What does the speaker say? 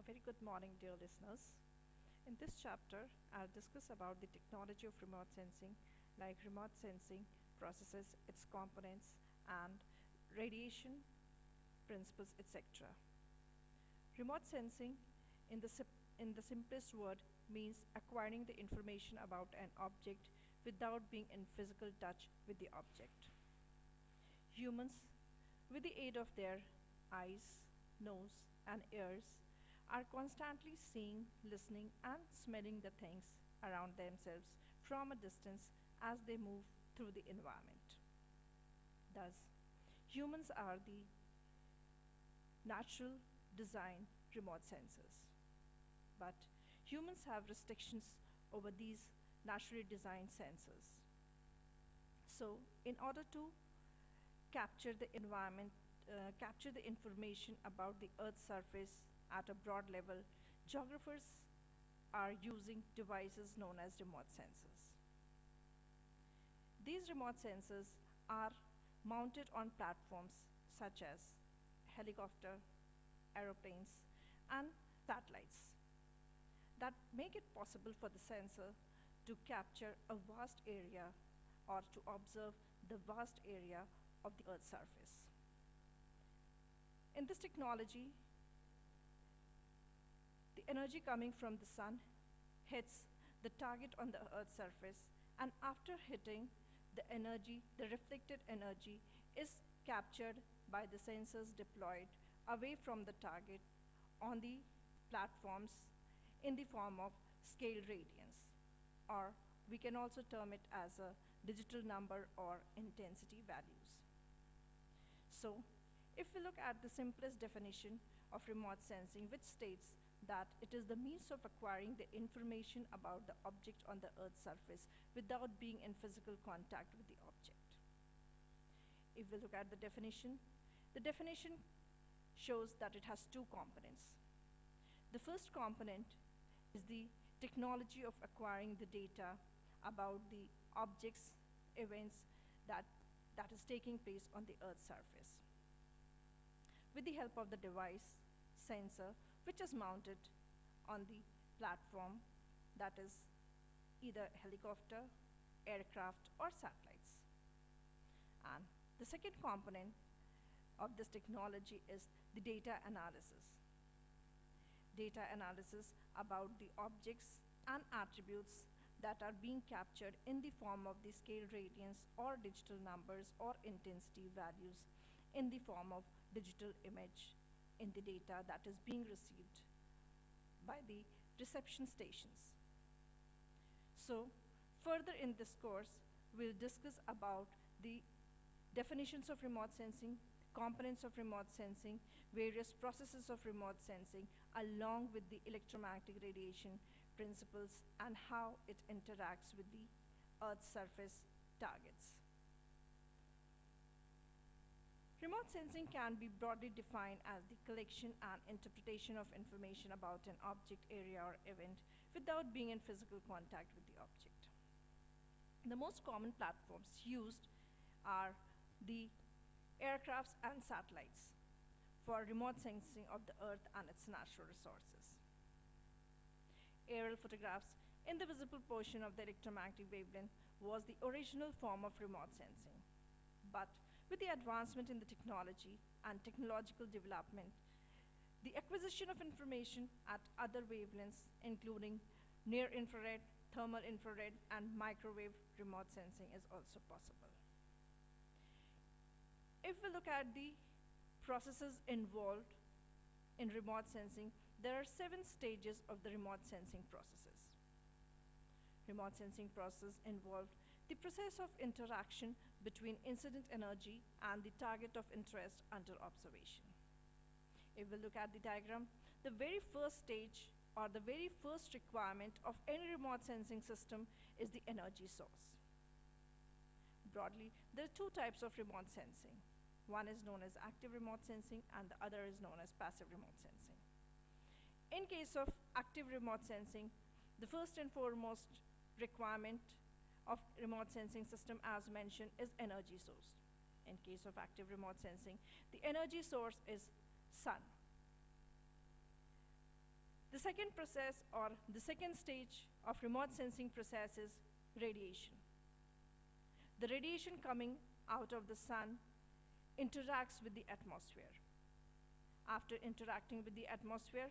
very good morning, dear listeners. In this chapter, I'll discuss about the technology of remote sensing, like remote sensing processes, its components, and radiation principles, etc. Remote sensing, in the, in the simplest word, means acquiring the information about an object without being in physical touch with the object. Humans, with the aid of their eyes, nose, and ears, are constantly seeing, listening, and smelling the things around themselves from a distance as they move through the environment. Thus, humans are the natural design remote sensors. But humans have restrictions over these naturally designed sensors. So, in order to capture the environment, capture the information about the Earth's surface at a broad level, geographers are using devices known as remote sensors. These remote sensors are mounted on platforms such as helicopter, aeroplanes, and satellites that make it possible for the sensor to capture a vast area or to observe the vast area of the Earth's surface. In this technology, the energy coming from the sun hits the target on the Earth's surface, and after hitting the energy, the reflected energy is captured by the sensors deployed away from the target on the platforms in the form of scale radians, or we can also term it as a digital number or intensity values. So, if we look at the simplest definition of remote sensing, which states that it is the means of acquiring the information about the object on the Earth's surface without being in physical contact with the object. If we look at the definition shows that it has two components. The first component is the technology of acquiring the data about the objects, events that is taking place on the Earth's surface. With the help of the device, sensor, which is mounted on the platform, that is either helicopter, aircraft, or satellites. And the second component of this technology is the data analysis. Data analysis about the objects and attributes that are being captured in the form of the scale radians or digital numbers or intensity values in the form of digital image in the data that is being received by the reception stations. So, further in this course, we'll discuss about the definitions of remote sensing, components of remote sensing, various processes of remote sensing, along with the electromagnetic radiation principles and how it interacts with the Earth's surface targets. Remote sensing can be broadly defined as the collection and interpretation of information about an object, area, or event without being in physical contact with the object. The most common platforms used are the aircrafts and satellites for remote sensing of the Earth and its natural resources. Aerial photographs in the visible portion of the electromagnetic wavelength was the original form of remote sensing. But with the advancement in the technology and technological development, the acquisition of information at other wavelengths, including near-infrared, thermal infrared, and microwave remote sensing is also possible. If we look at the processes involved in remote sensing, there are 7 stages of the remote sensing processes. Remote sensing process involved the process of interaction between incident energy and the target of interest under observation. If we look at the diagram, the very first stage or the very first requirement of any remote sensing system is the energy source. Broadly, there are 2 types of remote sensing. One is known as active remote sensing and the other is known as passive remote sensing. In case of active remote sensing, the first and foremost requirement of remote sensing system, as mentioned, is energy source. In case of active remote sensing, the energy source is sun. The second process, or the second stage of remote sensing process, is radiation. The radiation coming out of the sun interacts with the atmosphere. After interacting with the atmosphere,